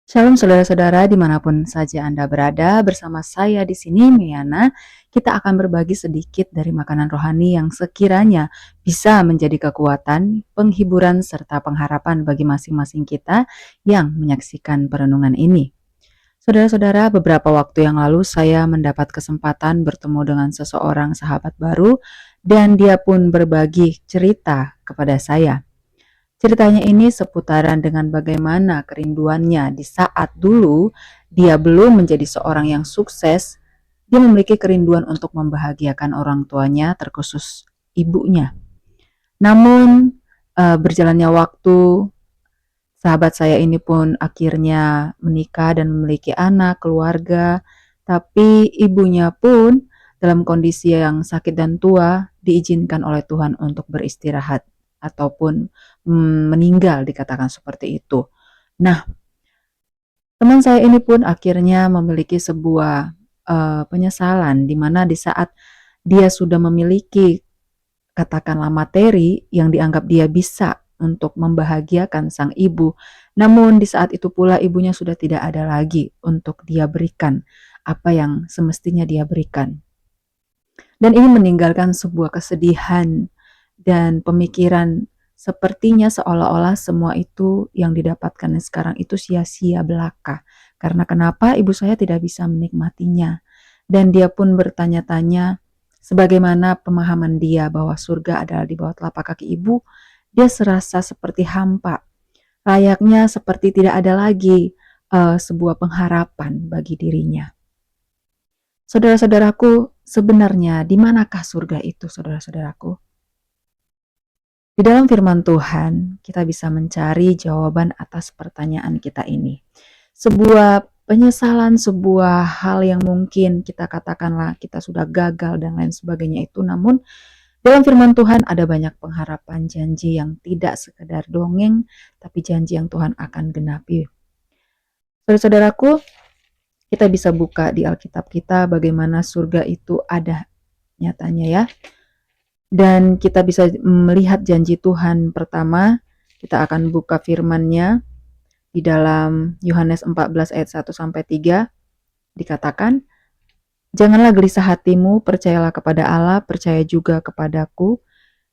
Shalom saudara-saudara dimanapun saja Anda berada, bersama saya di sini Meana. Kita akan berbagi sedikit dari makanan rohani yang sekiranya bisa menjadi kekuatan, penghiburan, serta pengharapan bagi masing-masing kita yang menyaksikan perenungan ini. Saudara-saudara, beberapa waktu yang lalu saya mendapat kesempatan bertemu dengan seseorang sahabat baru dan dia pun berbagi cerita kepada saya. Ceritanya ini seputaran dengan bagaimana kerinduannya di saat dulu dia belum menjadi seorang yang sukses, dia memiliki kerinduan untuk membahagiakan orang tuanya, terkhusus ibunya. Namun berjalannya waktu, sahabat saya ini pun akhirnya menikah dan memiliki anak, keluarga, tapi ibunya pun dalam kondisi yang sakit dan tua diizinkan oleh Tuhan untuk beristirahat ataupun meninggal, dikatakan seperti itu. Nah, teman saya ini pun akhirnya memiliki sebuah penyesalan di mana di saat dia sudah memiliki katakanlah materi yang dianggap dia bisa untuk membahagiakan sang ibu, namun di saat itu pula ibunya sudah tidak ada lagi untuk dia berikan apa yang semestinya dia berikan. Dan ini meninggalkan sebuah kesedihan dan pemikiran sepertinya seolah-olah semua itu yang didapatkan sekarang itu sia-sia belaka. Karena kenapa ibu saya tidak bisa menikmatinya. Dan dia pun bertanya-tanya sebagaimana pemahaman dia bahwa surga adalah di bawah telapak kaki ibu, dia serasa seperti hampa. Layaknya seperti tidak ada lagi sebuah pengharapan bagi dirinya. Saudara-saudaraku, sebenarnya di manakah surga itu, saudara-saudaraku? Di dalam firman Tuhan, kita bisa mencari jawaban atas pertanyaan kita ini. Sebuah penyesalan, sebuah hal yang mungkin kita katakanlah kita sudah gagal dan lain sebagainya itu, namun dalam firman Tuhan ada banyak pengharapan, janji yang tidak sekedar dongeng, tapi janji yang Tuhan akan genapi. Saudara-saudaraku, kita bisa buka di Alkitab kita bagaimana surga itu ada nyatanya ya. Dan kita bisa melihat janji Tuhan. Pertama, kita akan buka firman-Nya di dalam Yohanes 14 ayat 1 sampai 3 dikatakan, "Janganlah gelisah hatimu, percayalah kepada Allah, percaya juga kepadaku.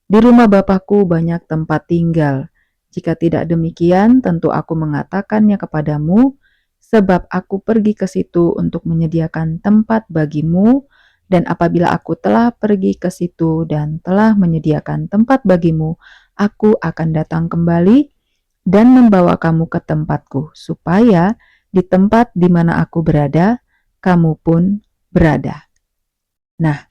Di rumah Bapakku banyak tempat tinggal. Jika tidak demikian, tentu aku mengatakannya kepadamu, sebab aku pergi ke situ untuk menyediakan tempat bagimu. Dan apabila aku telah pergi ke situ dan telah menyediakan tempat bagimu, aku akan datang kembali dan membawa kamu ke tempatku, supaya di tempat di mana aku berada, kamu pun berada." Nah,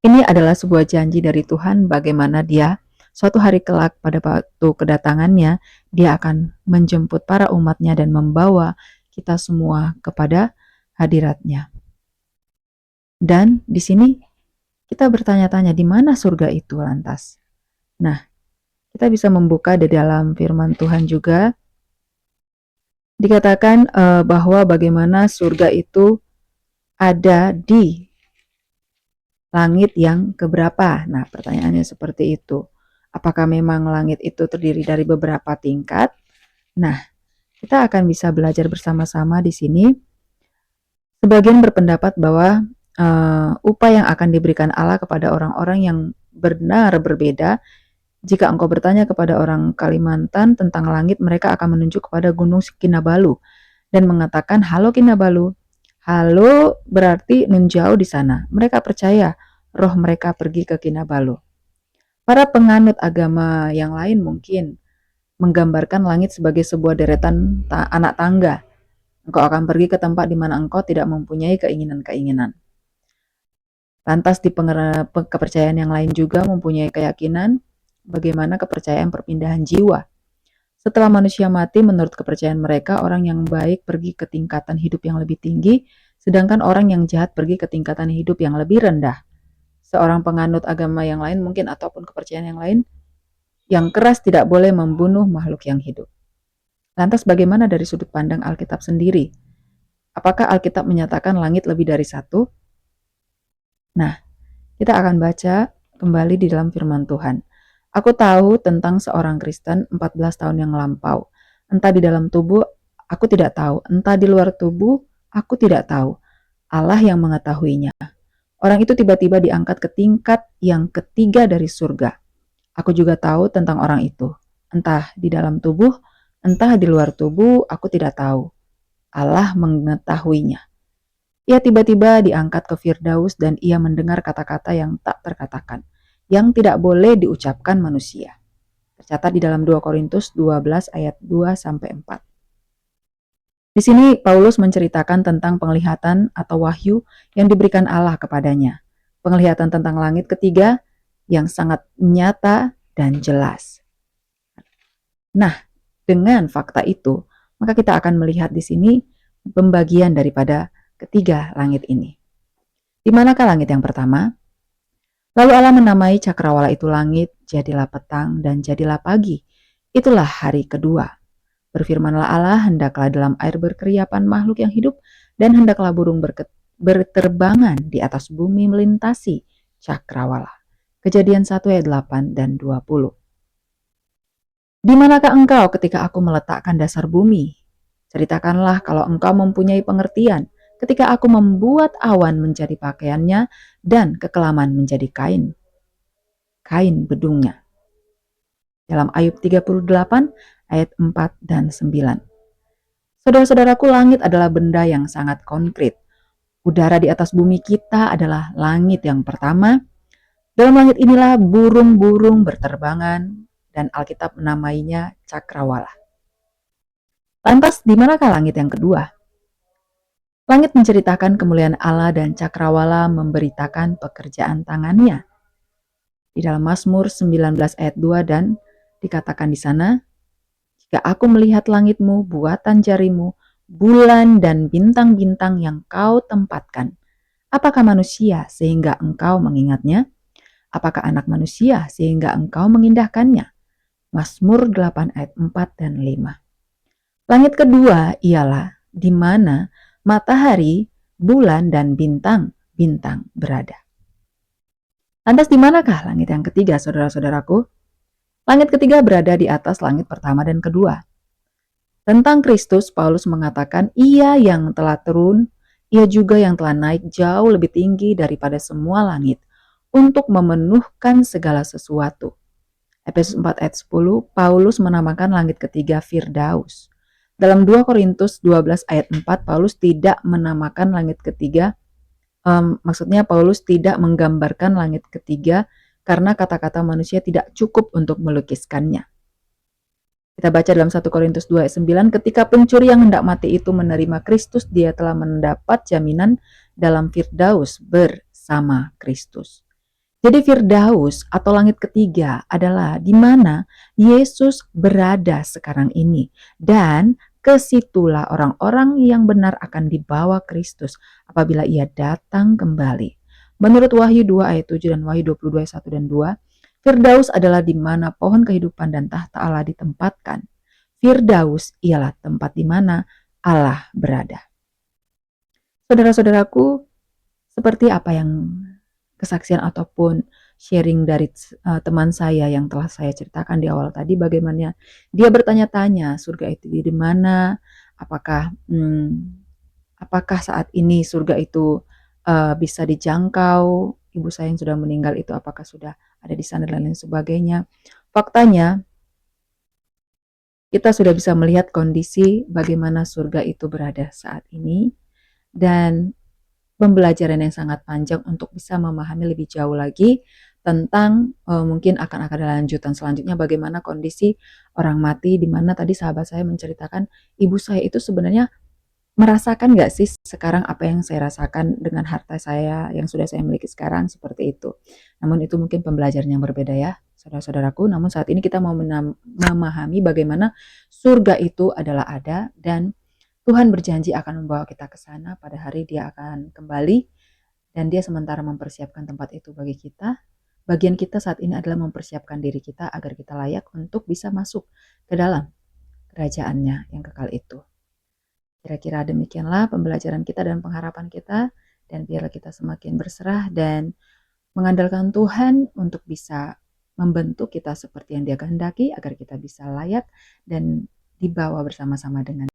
ini adalah sebuah janji dari Tuhan bagaimana dia suatu hari kelak pada waktu kedatangannya, dia akan menjemput para umatnya dan membawa kita semua kepada hadiratnya. Dan di sini kita bertanya-tanya di mana surga itu lantas. Nah, kita bisa membuka di dalam firman Tuhan juga. Dikatakan bahwa bagaimana surga itu ada di langit yang keberapa. Nah, pertanyaannya seperti itu. Apakah memang langit itu terdiri dari beberapa tingkat? Nah, kita akan bisa belajar bersama-sama di sini. Sebagian berpendapat bahwa upah yang akan diberikan Allah kepada orang-orang yang benar berbeda. Jika engkau bertanya kepada orang Kalimantan tentang langit, mereka akan menunjuk kepada Gunung Kinabalu dan mengatakan, "Halo Kinabalu." Halo berarti menjauh di sana. Mereka percaya roh mereka pergi ke Kinabalu. Para penganut agama yang lain mungkin menggambarkan langit sebagai sebuah deretan anak tangga. Engkau akan pergi ke tempat di mana engkau tidak mempunyai keinginan-keinginan. Lantas di kepercayaan yang lain juga mempunyai keyakinan bagaimana kepercayaan perpindahan jiwa. Setelah manusia mati, menurut kepercayaan mereka, orang yang baik pergi ke tingkatan hidup yang lebih tinggi, sedangkan orang yang jahat pergi ke tingkatan hidup yang lebih rendah. Seorang penganut agama yang lain mungkin ataupun kepercayaan yang lain, yang keras tidak boleh membunuh makhluk yang hidup. Lantas bagaimana dari sudut pandang Alkitab sendiri? Apakah Alkitab menyatakan langit lebih dari satu? Nah, kita akan baca kembali di dalam firman Tuhan. Aku tahu tentang seorang Kristen 14 tahun yang lampau. Entah di dalam tubuh aku tidak tahu. Entah di luar tubuh, aku tidak tahu. Allah yang mengetahuinya. Orang itu tiba-tiba diangkat ke tingkat yang ketiga dari surga. Aku juga tahu tentang orang itu. Entah di dalam tubuh, entah di luar tubuh, aku tidak tahu. Allah mengetahuinya. Ia tiba-tiba diangkat ke Firdaus dan ia mendengar kata-kata yang tak terkatakan, yang tidak boleh diucapkan manusia. Tercatat di dalam 2 Korintus 12 ayat 2 sampai 4. Di sini Paulus menceritakan tentang penglihatan atau wahyu yang diberikan Allah kepadanya. Penglihatan tentang langit ketiga yang sangat nyata dan jelas. Nah, dengan fakta itu, maka kita akan melihat di sini pembagian daripada ketiga langit ini. Di manakah langit yang pertama? Lalu Allah menamai cakrawala itu langit, jadilah petang dan jadilah pagi. Itulah hari kedua. Berfirmanlah Allah, hendaklah dalam air berkeriapan makhluk yang hidup, dan hendaklah burung berterbangan di atas bumi melintasi cakrawala. Kejadian 1 ayat 8 dan 20. Di manakah engkau ketika aku meletakkan dasar bumi? Ceritakanlah kalau engkau mempunyai pengertian ketika aku membuat awan menjadi pakaiannya dan kekelaman menjadi kain bedungnya. Dalam Ayub 38 ayat 4 dan 9. Saudara-saudaraku, langit adalah benda yang sangat konkret. Udara di atas bumi kita adalah langit yang pertama. Dalam langit inilah burung-burung berterbangan dan Alkitab menamainya cakrawala. Lantas, di manakah langit yang kedua? Langit menceritakan kemuliaan Allah dan cakrawala memberitakan pekerjaan tangannya. Di dalam Mazmur 19 ayat 2 dan dikatakan di sana, jika aku melihat langitmu, buatan jarimu, bulan dan bintang-bintang yang kau tempatkan, apakah manusia sehingga engkau mengingatnya? Apakah anak manusia sehingga engkau mengindahkannya? Mazmur 8 ayat 4 dan 5. Langit kedua ialah di mana matahari, bulan, dan bintang-bintang berada. Lantas di manakah langit yang ketiga, saudara-saudaraku? Langit ketiga berada di atas langit pertama dan kedua. Tentang Kristus, Paulus mengatakan, ia yang telah turun, ia juga yang telah naik jauh lebih tinggi daripada semua langit, untuk memenuhkan segala sesuatu. Efesus 4 ayat 10, Paulus menamakan langit ketiga Firdaus. Dalam 2 Korintus 12 ayat 4, Paulus tidak menamakan langit ketiga, maksudnya Paulus tidak menggambarkan langit ketiga karena kata-kata manusia tidak cukup untuk melukiskannya. Kita baca dalam 1 Korintus 2 ayat 9, ketika pencuri yang hendak mati itu menerima Kristus, dia telah mendapat jaminan dalam Firdaus bersama Kristus. Jadi Firdaus atau langit ketiga adalah di mana Yesus berada sekarang ini. Dan kesitulah orang-orang yang benar akan dibawa Kristus apabila ia datang kembali. Menurut Wahyu 2 ayat 7 dan Wahyu 22 ayat 1 dan 2, Firdaus adalah di mana pohon kehidupan dan tahta Allah ditempatkan. Firdaus ialah tempat di mana Allah berada. Saudara-saudaraku, seperti apa yang kesaksian ataupun sharing dari teman saya yang telah saya ceritakan di awal tadi, bagaimana dia bertanya-tanya surga itu di mana, apakah saat ini surga itu bisa dijangkau, ibu saya yang sudah meninggal itu apakah sudah ada di sana dan lain sebagainya. Faktanya kita sudah bisa melihat kondisi bagaimana surga itu berada saat ini, dan pembelajaran yang sangat panjang untuk bisa memahami lebih jauh lagi tentang mungkin akan ada lanjutan selanjutnya bagaimana kondisi orang mati, di mana tadi sahabat saya menceritakan ibu saya itu sebenarnya merasakan nggak sih sekarang apa yang saya rasakan dengan harta saya yang sudah saya miliki sekarang, seperti itu. Namun itu mungkin pembelajaran yang berbeda ya saudara-saudaraku. Namun saat ini kita mau memahami bagaimana surga itu adalah ada dan Tuhan berjanji akan membawa kita ke sana pada hari Dia akan kembali, dan Dia sementara mempersiapkan tempat itu bagi kita. Bagian kita saat ini adalah mempersiapkan diri kita agar kita layak untuk bisa masuk ke dalam kerajaannya yang kekal itu. Kira-kira demikianlah pembelajaran kita dan pengharapan kita, dan biarlah kita semakin berserah dan mengandalkan Tuhan untuk bisa membentuk kita seperti yang Dia kehendaki agar kita bisa layak dan dibawa bersama-sama dengan